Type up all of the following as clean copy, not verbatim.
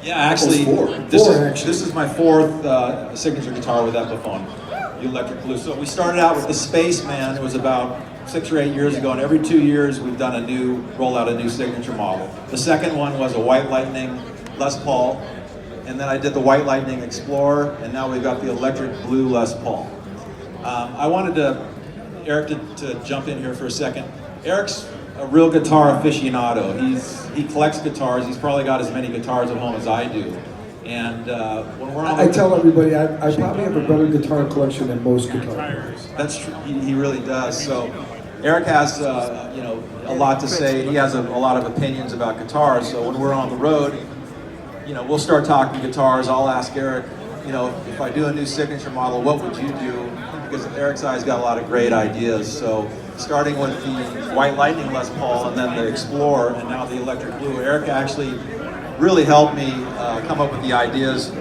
Yeah, actually, four. This is my fourth signature guitar with Epiphone, the electric blue. So we started out with the Spaceman. It was about 6 or 8 years ago, and every 2 years we've done roll out a new signature model. The second one was a White Lightning Les Paul, and then I did the White Lightning Explorer, and now we've got the electric blue Les Paul. I wanted Eric to jump in here for a second. Eric's a real guitar aficionado. He collects guitars. He's probably got as many guitars at home as I do. And when we're on I tell everybody, I probably have a better guitar collection than most guitars. That's true. He really does. So Eric has a lot to say. He has a lot of opinions about guitars. So when we're on the road, we'll start talking guitars. I'll ask Eric, if I do a new signature model, what would you do? Because Eric's got a lot of great ideas. So starting with the White Lightning Les Paul and then the Explorer and now the electric blue, Eric actually really helped me come up with the ideas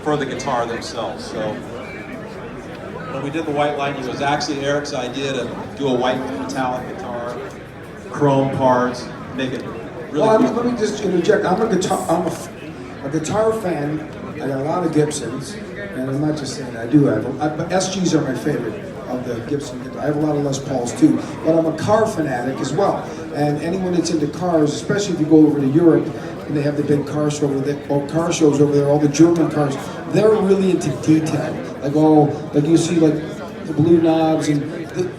for the guitar themselves. So when we did the White Lightning, it was actually Eric's idea to do a white metallic guitar, chrome parts, make it really well, let me just interject. I'm a guitar fan. I got a lot of Gibsons, and I'm not just saying that. I do have them. But SGs are my favorite of the Gibson guitar. I have a lot of Les Pauls too, but I'm a car fanatic as well. And anyone that's into cars, especially if you go over to Europe and they have the big car shows over there, all the German cars, they're really into detail. Like you see like the blue knobs and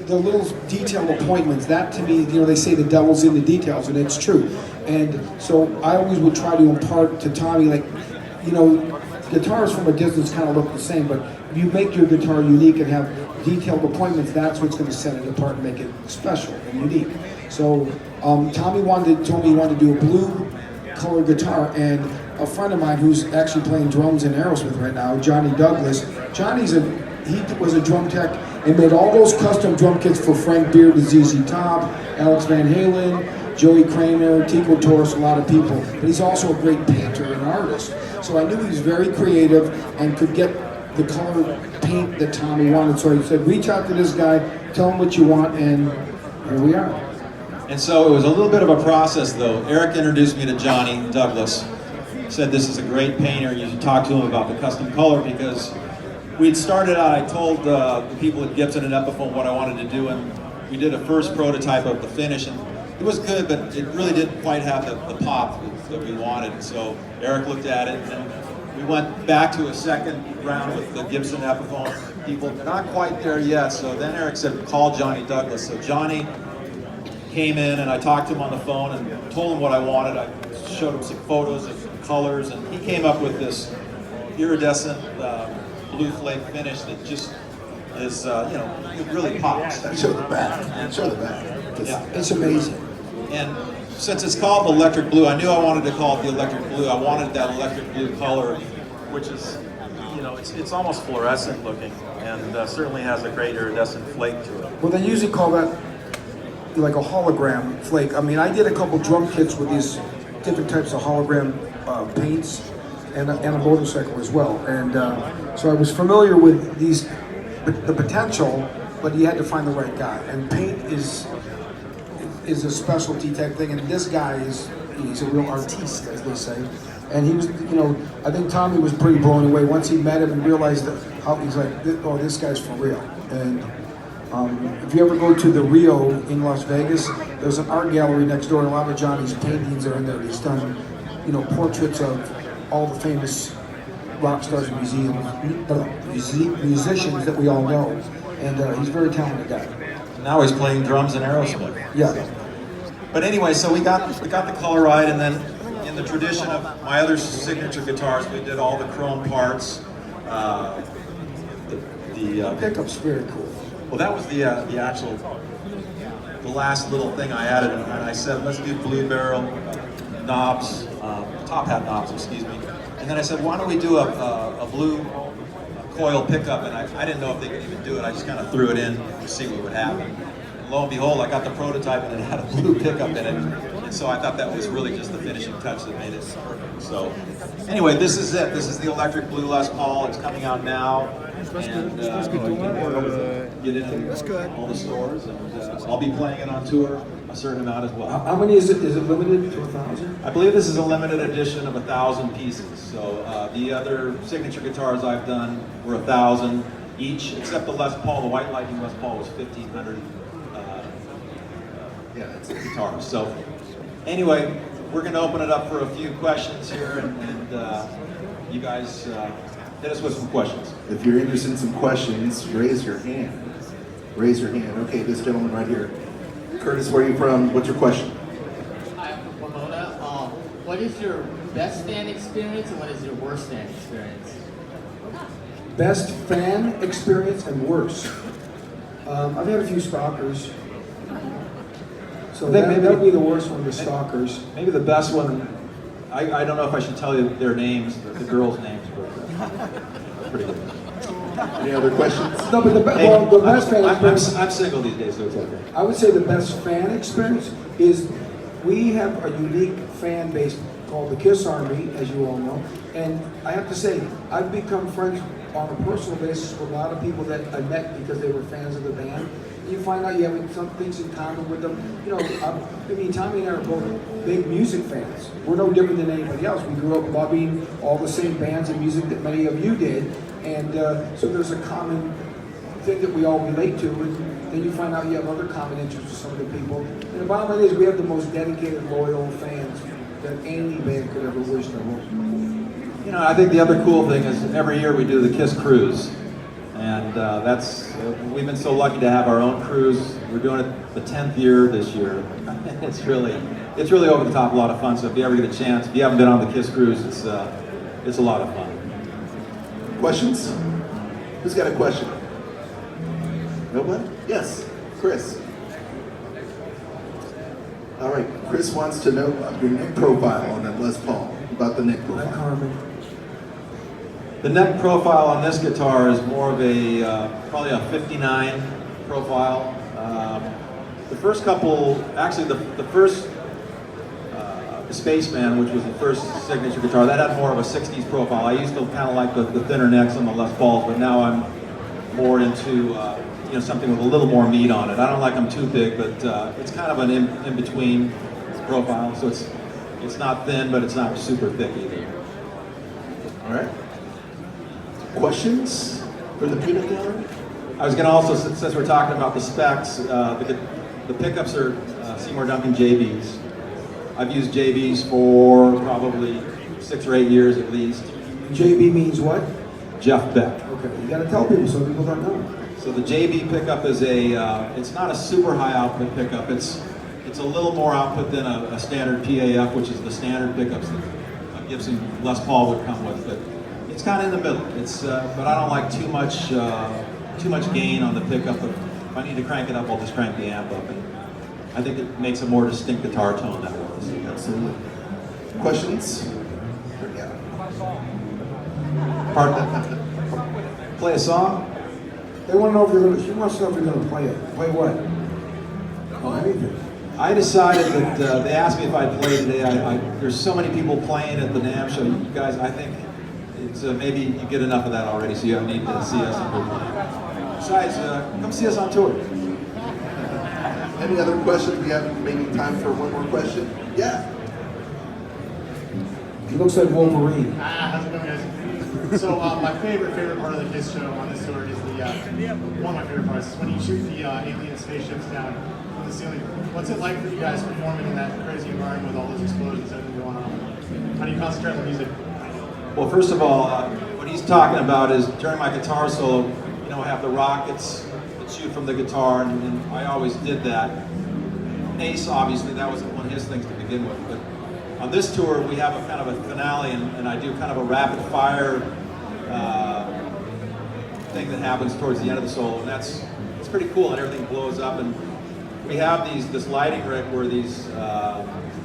the little detail appointments. That to me, they say the devil's in the details, and it's true. And so I always would try to impart to Tommy, guitars from a distance kind of look the same, but if you make your guitar unique and have detailed appointments, that's what's going to set it apart and make it special and unique. So Tommy told me he wanted to do a blue color guitar, and a friend of mine who's actually playing drums in Aerosmith right now, Johnny Douglas. He was a drum tech and made all those custom drum kits for Frank Beard, ZZ Top, Alex Van Halen, Joey Kramer, Tico Torres, a lot of people. But he's also a great painter and artist. So I knew he was very creative and could get the color paint that Tommy wanted. So he said, reach out to this guy, tell him what you want, and here we are. And so it was a little bit of a process though. Eric introduced me to Johnny Douglas. He said this is a great painter, you should talk to him about the custom color, because we'd started out, I told the people at Gibson and Epiphone what I wanted to do, and we did a first prototype of the finish, and it was good, but it really didn't quite have the pop that we wanted. So Eric looked at it, and we went back to a second round with the Gibson Epiphone people. Not quite there yet, so then Eric said, call Johnny Douglas. So Johnny came in, and I talked to him on the phone and told him what I wanted. I showed him some photos of colors, and he came up with this iridescent blue flake finish that just is, it really pops. Show the back. Show the back. Yeah. It's amazing. And since it's called electric blue, I knew I wanted to call it the electric blue. I wanted that electric blue color, which is, it's almost fluorescent looking, and certainly has a great iridescent flake to it. Well, they usually call that like a hologram flake. I mean, I did a couple drum kits with these different types of hologram paints and a motorcycle as well. And so I was familiar with the potential, but you had to find the right guy. And paint is a specialty type thing, and this guy he's a real artiste, as they say. And he was, I think Tommy was pretty blown away once he met him and realized how he's like, oh, this guy's for real. And if you ever go to the Rio in Las Vegas, there's an art gallery next door, and a lot of Johnny's paintings are in there. He's done, portraits of all the famous rock stars and musicians that we all know. And he's a very talented guy. Now he's playing drums in Aerosmith. Yeah. But anyway, so we got the color right, and then in the tradition of my other signature guitars, we did all the chrome parts. The pickup's very cool. Well, that was the last little thing I added, and I said, let's do blue barrel knobs, top hat knobs, excuse me. And then I said, why don't we do a blue coil pickup? And I didn't know if they could even do it. I just kind of threw it in to see what would happen. And lo and behold, I got the prototype, and it had a blue pickup in it. And so I thought that was really just the finishing touch that made it perfect. So anyway, this is it. This is the electric blue Les Paul. It's coming out now. And get it in all the stores, and I'll be playing it on tour. a certain amount as well. How many is it? Is it limited to 1,000? I believe this is a limited edition of 1,000 pieces. So the other signature guitars I've done were 1,000 each, except the Les Paul. The White Lightning Les Paul was 1,500 guitars. So anyway, we're going to open it up for a few questions here, and you guys hit us with some questions. If you're interested in some questions, raise your hand. Raise your hand. Okay, this gentleman right here. Curtis, where are you from? What's your question? Hi, I'm from Pomona. What is your best fan experience and what is your worst fan experience? Best fan experience and worst. I've had a few stalkers. So that would be the worst one, the stalkers. Maybe the best one, I don't know if I should tell you their names, the girls' names, but pretty good. Any other questions? No, but the best fan experience. I'm single these days, so it's okay. I would say the best fan experience is we have a unique fan base called the Kiss Army, as you all know. And I have to say, I've become friends on a personal basis with a lot of people that I met because they were fans of the band. You find out you have some things in common with them. You know, I mean, Tommy and I are both big music fans. We're no different than anybody else. We grew up loving all the same bands and music that many of you did. And so there's a common thing that we all relate to. And then you find out you have other common interests with some of the people. And the bottom line is we have the most dedicated, loyal fans that any band could ever wish to have. You know, I think the other cool thing is every year we do the Kiss Cruise. And we've been so lucky to have our own cruise. We're doing it the 10th year this year. It's really over the top, a lot of fun. So if you ever get a chance, if you haven't been on the Kiss Cruise, it's a lot of fun. Questions? Who's got a question? Nobody? Yes, Chris. All right, Chris wants to know your neck profile on that Les Paul. About the neck profile. Hi, Carmen. The neck profile on this guitar is more of a, probably a 59 profile. The first couple, actually the first Spaceman, which was the first signature guitar, that had more of a 60s profile. I used to kind of like the thinner necks on the Les Pauls, but now I'm more into something with a little more meat on it. I don't like them too big, but it's kind of an in-between profile. So it's not thin, but it's not super thick either. All right. Questions for the peanut gallery? I was going to also, since we're talking about the specs, the pickups are Seymour Duncan JBs. I've used JBs for probably 6 or 8 years at least. JB means what? Jeff Beck. Okay, you got to tell people so people don't know. So the JB pickup is it's not a super high output pickup. It's a little more output than a standard PAF, which is the standard pickups that a Gibson Les Paul would come with. But it's kind of in the middle. But I don't like too much gain on the pickup. If I need to crank it up, I'll just crank the amp up. And I think it makes a more distinct guitar tone that way. Absolutely. Questions? Yeah. Pardon? Play a song? They want to know if you're going to. She wants to know if you're going to play it. Play what? Oh, anything. I decided that they asked me if I'd play today. There's so many people playing at the NAMM show. You guys, I think it's maybe you get enough of that already, so you don't need to see us if we're playing. Besides, come see us on tour. Any other questions? We have maybe time for one more question. Yeah. He looks like Wolverine. How's it going, guys? So my favorite part of the Kiss show on this tour is one of my favorite parts is when you shoot the alien spaceships down from the ceiling. What's it like for you guys performing in that crazy environment with all those explosions and everything going on? How do you concentrate on the music? Well, first of all, what he's talking about is during my guitar solo, I have the rockets that shoot from the guitar, and I always did that. Ace, obviously, that was one of his things to begin with. But on this tour, we have a kind of a finale, and I do kind of a rapid fire thing that happens towards the end of the solo, and it's pretty cool, and everything blows up. And we have this lighting rig where the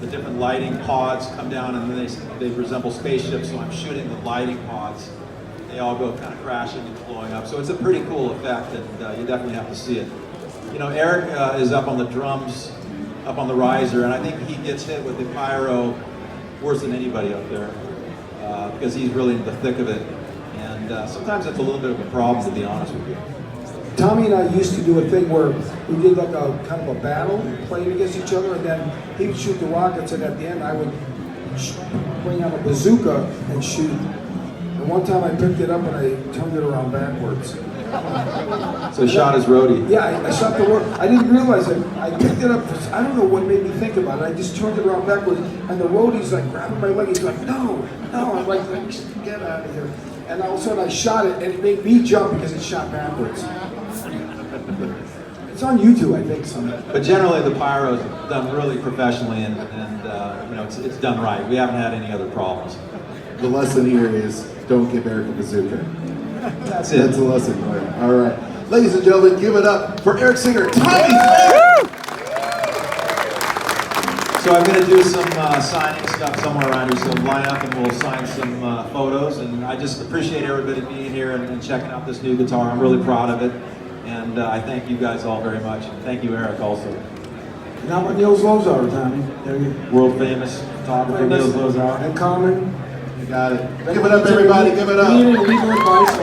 different lighting pods come down, and then they resemble spaceships. So I'm shooting the lighting pods. They all go kind of crashing and blowing up. So it's a pretty cool effect, and you definitely have to see it. Eric is up on the drums, up on the riser, and I think he gets hit with the pyro worse than anybody up there because he's really in the thick of it. And sometimes it's a little bit of a problem, to be honest with you. Tommy and I used to do a thing where we did like a kind of a battle, playing against each other, and then he would shoot the rockets, and at the end I would bring out a bazooka and shoot. And one time I picked it up and I turned it around backwards. So shot his roadie. Yeah, I shot the word. I didn't realize it. I picked it up. I don't know what made me think about it. I just turned it around backwards, and the roadie's like grabbing my leg. He's like, no. I'm like, get out of here. And all of a sudden I shot it, and it made me jump because it shot backwards. It's on YouTube, I think. Somewhere. But generally, the pyro's done really professionally, and you know, it's done right. We haven't had any other problems. The lesson here is don't give Eric a bazooka. That's it. That's the lesson. All right. Ladies and gentlemen, give it up for Eric Singer, Tommy Thayer! So I'm going to do some signing stuff somewhere around here, so line up and we'll sign some photos. And I just appreciate everybody being here and checking out this new guitar. I'm really proud of it. And I thank you guys all very much. And thank you, Eric, also. Now what Niels Lozar, Tommy. There you World famous photographer, Niels Lozar. And Carmen. You got it. Give it up, everybody. Give it You need up. any legal advice?